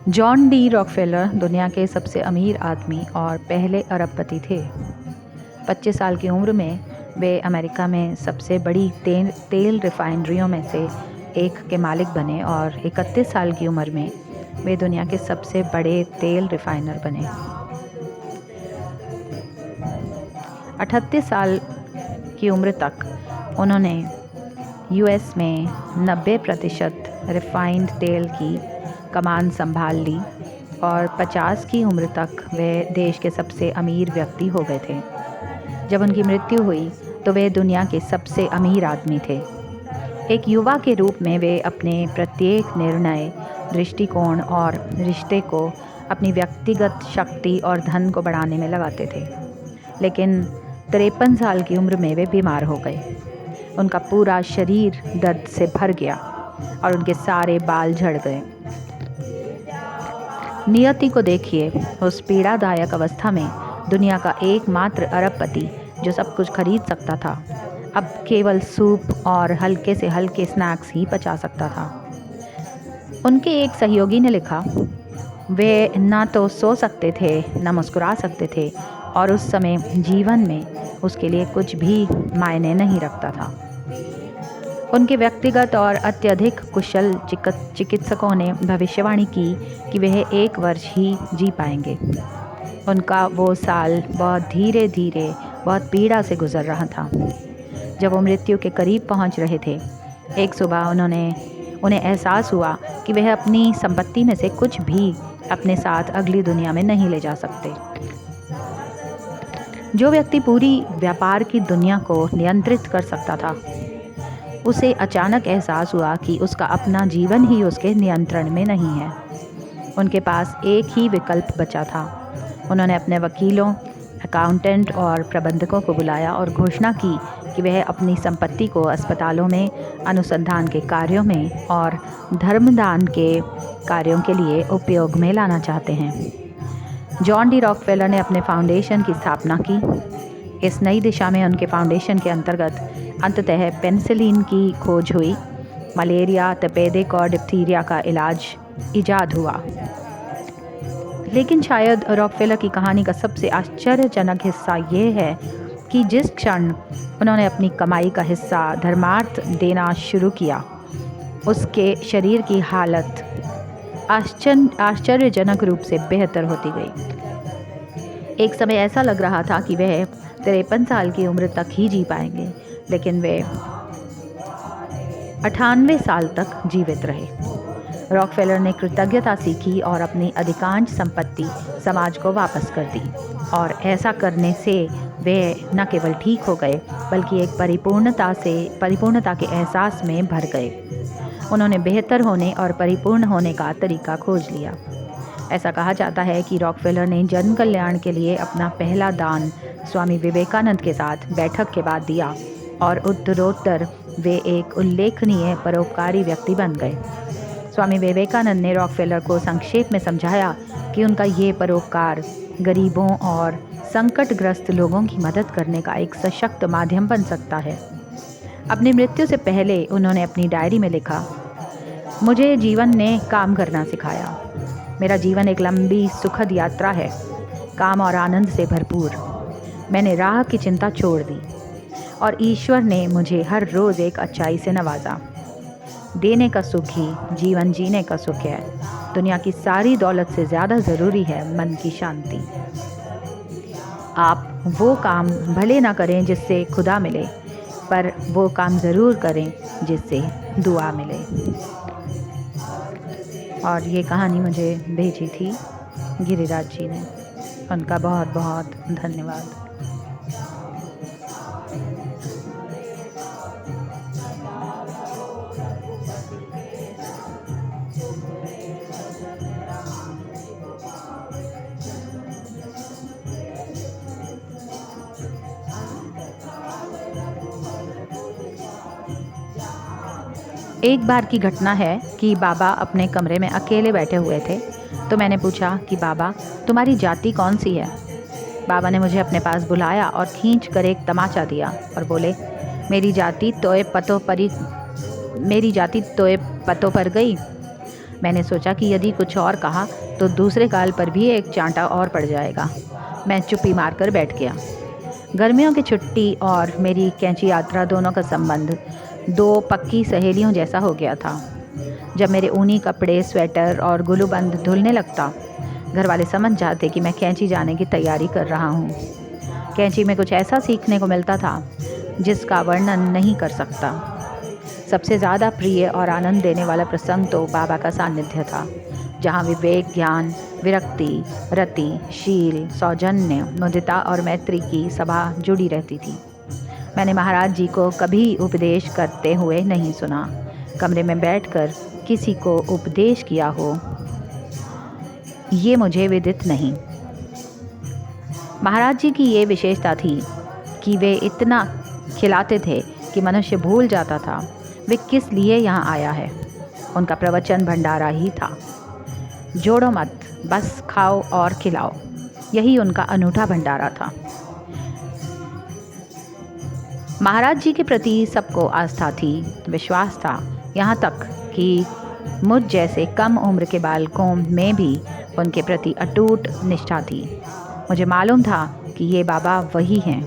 John D Rockefeller दुनिया के सबसे अमीर आदमी और पहले अरबपति थे। 25 साल की उम्र में वे अमेरिका में सबसे बड़ी तेल रिफाइनरियों में से एक के मालिक बने और 31 साल की उम्र में वे दुनिया के सबसे बड़े तेल रिफाइनर बने। 38 साल की उम्र तक उन्होंने यूएस में 90% रिफाइंड तेल की कमान संभाल ली और 50 की उम्र तक वे देश के सबसे अमीर व्यक्ति हो गए थे। जब उनकी मृत्यु हुई तो वे दुनिया के सबसे अमीर आदमी थे। एक युवा के रूप में वे अपने प्रत्येक निर्णय, दृष्टिकोण और रिश्ते को अपनी व्यक्तिगत शक्ति और धन को बढ़ाने में लगाते थे। लेकिन 53 साल की उम्र में वे बीमार हो गए। उनका पूरा शरीर दर्द से भर गया और उनके सारे बाल झड़ गए। नियति को देखिए, उस पीड़ादायक अवस्था में दुनिया का एकमात्र अरबपति जो सब कुछ खरीद सकता था, अब केवल सूप और हल्के से हल्के स्नैक्स ही पचा सकता था। उनके एक सहयोगी ने लिखा, वे ना तो सो सकते थे ना मुस्कुरा सकते थे और उस समय जीवन में उसके लिए कुछ भी मायने नहीं रखता था। उनके व्यक्तिगत और अत्यधिक कुशल चिकित्सकों ने भविष्यवाणी की कि वह 1 वर्ष ही जी पाएंगे। उनका वो साल बहुत धीरे धीरे बहुत पीड़ा से गुजर रहा था। जब वो मृत्यु के करीब पहुंच रहे थे, एक सुबह उन्हें एहसास हुआ कि वह अपनी संपत्ति में से कुछ भी अपने साथ अगली दुनिया में नहीं ले जा सकते। जो व्यक्ति पूरी व्यापार की दुनिया को नियंत्रित कर सकता था, उसे अचानक एहसास हुआ कि उसका अपना जीवन ही उसके नियंत्रण में नहीं है। उनके पास एक ही विकल्प बचा था। उन्होंने अपने वकीलों, अकाउंटेंट और प्रबंधकों को बुलाया और घोषणा की कि वह अपनी संपत्ति को अस्पतालों में, अनुसंधान के कार्यों में और धर्मदान के कार्यों के लिए उपयोग में लाना चाहते हैं। जॉन डी रॉकफेलर ने अपने फाउंडेशन की स्थापना की। इस नई दिशा में उनके फाउंडेशन के अंतर्गत अंततः पेनिसिलिन की खोज हुई। मलेरिया, तपेदिक और डिप्थीरिया का इलाज इजाद हुआ। लेकिन शायद रॉकफेलर की कहानी का सबसे आश्चर्यजनक हिस्सा ये है कि जिस क्षण उन्होंने अपनी कमाई का हिस्सा धर्मार्थ देना शुरू किया, उसके शरीर की हालत आश्चर्यजनक रूप से बेहतर होती गई। एक समय ऐसा लग रहा था कि वह 53 साल की उम्र तक ही जी पाएंगे, लेकिन वे 98 साल तक जीवित रहे। रॉकफेलर ने कृतज्ञता सीखी और अपनी अधिकांश संपत्ति समाज को वापस कर दी, और ऐसा करने से वे न केवल ठीक हो गए बल्कि एक परिपूर्णता के एहसास में भर गए। उन्होंने बेहतर होने और परिपूर्ण होने का तरीका खोज लिया। ऐसा कहा जाता है कि रॉकफेलर ने जन कल्याण के लिए अपना पहला दान स्वामी विवेकानंद के साथ बैठक के बाद दिया और उत्तरोत्तर वे एक उल्लेखनीय परोपकारी व्यक्ति बन गए। स्वामी विवेकानंद ने रॉकफेलर को संक्षेप में समझाया कि उनका ये परोपकार गरीबों और संकटग्रस्त लोगों की मदद करने का एक सशक्त माध्यम बन सकता है। अपनी मृत्यु से पहले उन्होंने अपनी डायरी में लिखा, मुझे जीवन ने काम करना सिखाया। मेरा जीवन एक लंबी सुखद यात्रा है, काम और आनंद से भरपूर। मैंने राह की चिंता छोड़ दी और ईश्वर ने मुझे हर रोज़ एक अच्छाई से नवाजा। देने का सुख ही जीवन जीने का सुख है। दुनिया की सारी दौलत से ज़्यादा ज़रूरी है मन की शांति। आप वो काम भले ना करें जिससे खुदा मिले, पर वो काम ज़रूर करें जिससे दुआ मिले। और ये कहानी मुझे भेजी थी गिरिराज जी ने। उनका बहुत बहुत धन्यवाद। एक बार की घटना है कि बाबा अपने कमरे में अकेले बैठे हुए थे, तो मैंने पूछा कि बाबा, तुम्हारी जाति कौन सी है। बाबा ने मुझे अपने पास बुलाया और खींच कर एक तमाचा दिया और बोले, मेरी जाति तोए पतों पर गई। मैंने सोचा कि यदि कुछ और कहा तो दूसरे गाल पर भी एक चांटा और पड़ जाएगा। मैं चुप्पी मारकर बैठ गया। गर्मियों की छुट्टी और मेरी कैंची यात्रा दोनों का संबंध दो पक्की सहेलियों जैसा हो गया था। जब मेरे ऊनी कपड़े, स्वेटर और गुलूबंद धुलने लगता, घर वाले समझ जाते कि मैं कैंची जाने की तैयारी कर रहा हूँ। कैंची में कुछ ऐसा सीखने को मिलता था जिसका वर्णन नहीं कर सकता। सबसे ज़्यादा प्रिय और आनंद देने वाला प्रसंग तो बाबा का सानिध्य था, जहाँ विवेक, ज्ञान, विरक्ति, रति, शील, सौजन्य, मुदिता और मैत्री की सभा जुड़ी रहती थी। मैंने महाराज जी को कभी उपदेश करते हुए नहीं सुना। कमरे में बैठकर किसी को उपदेश किया हो, ये मुझे विदित नहीं। महाराज जी की ये विशेषता थी कि वे इतना खिलाते थे कि मनुष्य भूल जाता था वे किस लिए यहाँ आया है। उनका प्रवचन भंडारा ही था। जोड़ो मत, बस खाओ और खिलाओ, यही उनका अनूठा भंडारा था। महाराज जी के प्रति सबको आस्था थी, विश्वास था, यहाँ तक कि मुझ जैसे कम उम्र के बालकों में भी उनके प्रति अटूट निष्ठा थी। मुझे मालूम था कि ये बाबा वही हैं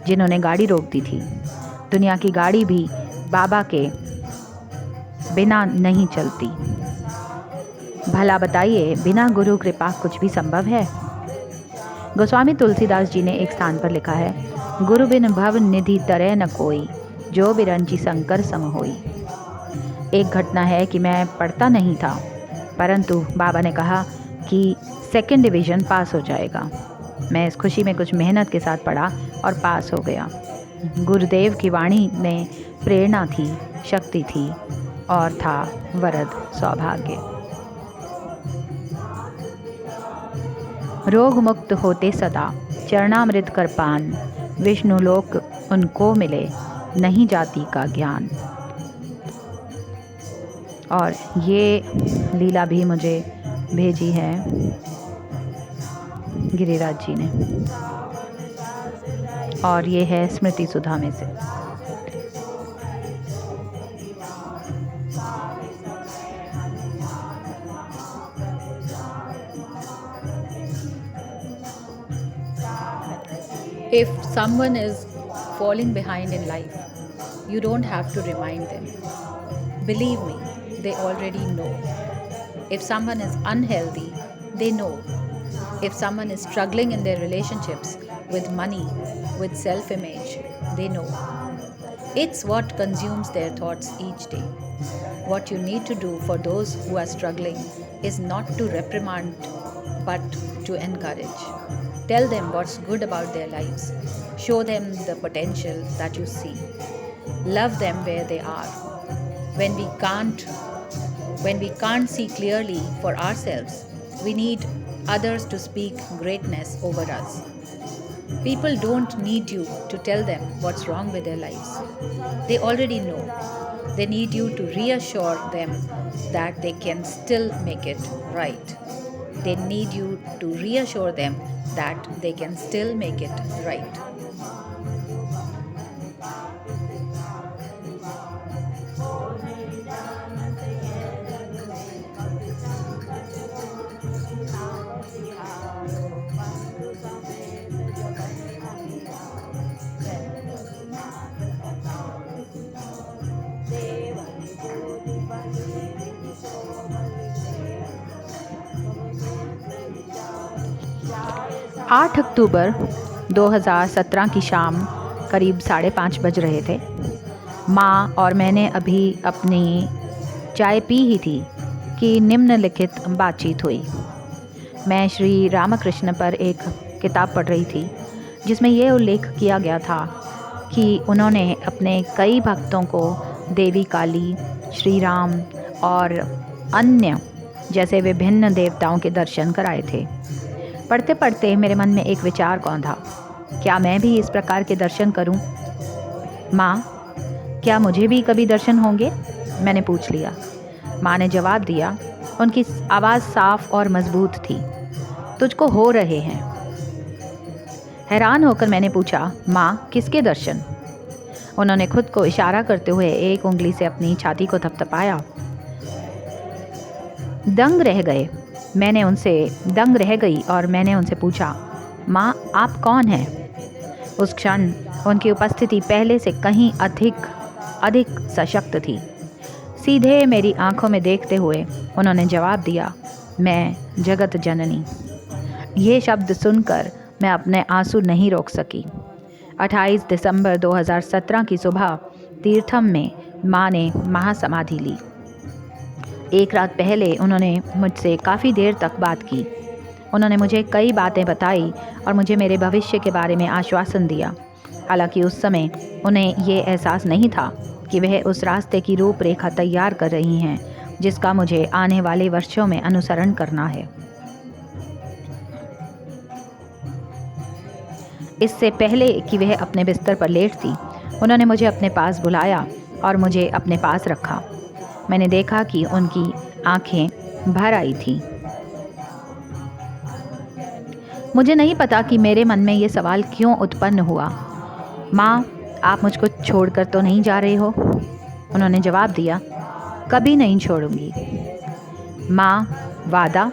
जिन्होंने गाड़ी रोक दी थी। दुनिया की गाड़ी भी बाबा के बिना नहीं चलती। भला बताइए, बिना गुरु कृपा कुछ भी संभव है? गोस्वामी तुलसीदास जी ने एक स्थान पर लिखा है, गुरु बिन भव निधि तरह न कोई, जो बिरंची शंकर सम होई। एक घटना है कि मैं पढ़ता नहीं था, परंतु बाबा ने कहा कि सेकंड डिवीज़न पास हो जाएगा। मैं इस खुशी में कुछ मेहनत के साथ पढ़ा और पास हो गया। गुरुदेव की वाणी में प्रेरणा थी, शक्ति थी और था वरद सौभाग्य। रोग मुक्त होते सदा, चरणामृत कर पान, विष्णु लोक उनको मिले, नहीं जाति का ज्ञान। और ये लीला भी मुझे भेजी है गिरिराज जी ने, और ये है स्मृति सुधा में से। If someone is falling behind in life, you don't have to remind them. Believe me, they already know. If someone is unhealthy, they know. If someone is struggling in their relationships, with money, with self-image, they know. It's what consumes their thoughts each day. What you need to do for those who are struggling is not to reprimand, but to encourage. Tell them what's good about their lives. Show them the potential that you see. Love them where they are. When we can't see clearly for ourselves, we need others to speak greatness over us. People don't need you to tell them what's wrong with their lives. They already know. They need you to reassure them that they can still make it right. They need you to reassure them that they can still make it right. आठ अक्टूबर 2017 की शाम करीब 5:30 बज रहे थे। माँ और मैंने अभी अपनी चाय पी ही थी कि निम्नलिखित बातचीत हुई। मैं श्री रामकृष्ण पर एक किताब पढ़ रही थी जिसमें यह उल्लेख किया गया था कि उन्होंने अपने कई भक्तों को देवी काली, श्री राम और अन्य जैसे विभिन्न देवताओं के दर्शन कराए थे। पढ़ते पढ़ते मेरे मन में एक विचार कौंधा, क्या मैं भी इस प्रकार के दर्शन करूं? माँ, क्या मुझे भी कभी दर्शन होंगे? मैंने पूछ लिया। माँ ने जवाब दिया, उनकी आवाज़ साफ और मजबूत थी, तुझको हो रहे हैं। हैरान होकर मैंने पूछा, माँ किसके दर्शन? उन्होंने खुद को इशारा करते हुए एक उंगली से अपनी छाती को थपथपाया दंग रह गए दंग रह गई और मैंने उनसे पूछा, माँ आप कौन हैं? उस क्षण उनकी उपस्थिति पहले से कहीं अधिक सशक्त थी। सीधे मेरी आंखों में देखते हुए उन्होंने जवाब दिया, मैं जगत जननी। ये शब्द सुनकर मैं अपने आंसू नहीं रोक सकी। 28 दिसंबर 2017 की सुबह तीर्थम में माँ ने महासमाधि ली। एक रात पहले उन्होंने मुझसे काफ़ी देर तक बात की। उन्होंने मुझे कई बातें बताई और मुझे मेरे भविष्य के बारे में आश्वासन दिया। हालांकि उस समय उन्हें ये एहसास नहीं था कि वह उस रास्ते की रूपरेखा तैयार कर रही हैं जिसका मुझे आने वाले वर्षों में अनुसरण करना है। इससे पहले कि वह अपने बिस्तर पर लेटती, उन्होंने मुझे अपने पास बुलाया और मुझे अपने पास रखा। मैंने देखा कि उनकी आंखें भर आई थीं। मुझे नहीं पता कि मेरे मन में ये सवाल क्यों उत्पन्न हुआ। माँ, आप मुझको छोड़कर तो नहीं जा रहे हो? उन्होंने जवाब दिया, कभी नहीं छोड़ूंगी। माँ, वादा?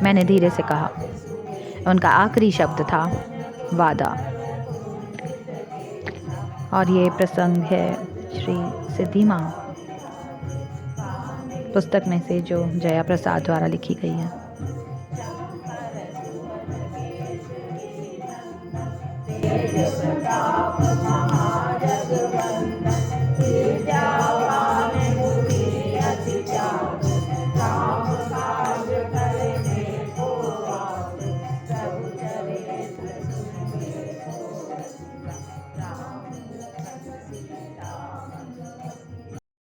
मैंने धीरे से कहा। उनका आखिरी शब्द था वादा। और ये प्रसंग है श्री सिद्धि माँ पुस्तक में से जो जया प्रसाद द्वारा लिखी गई है।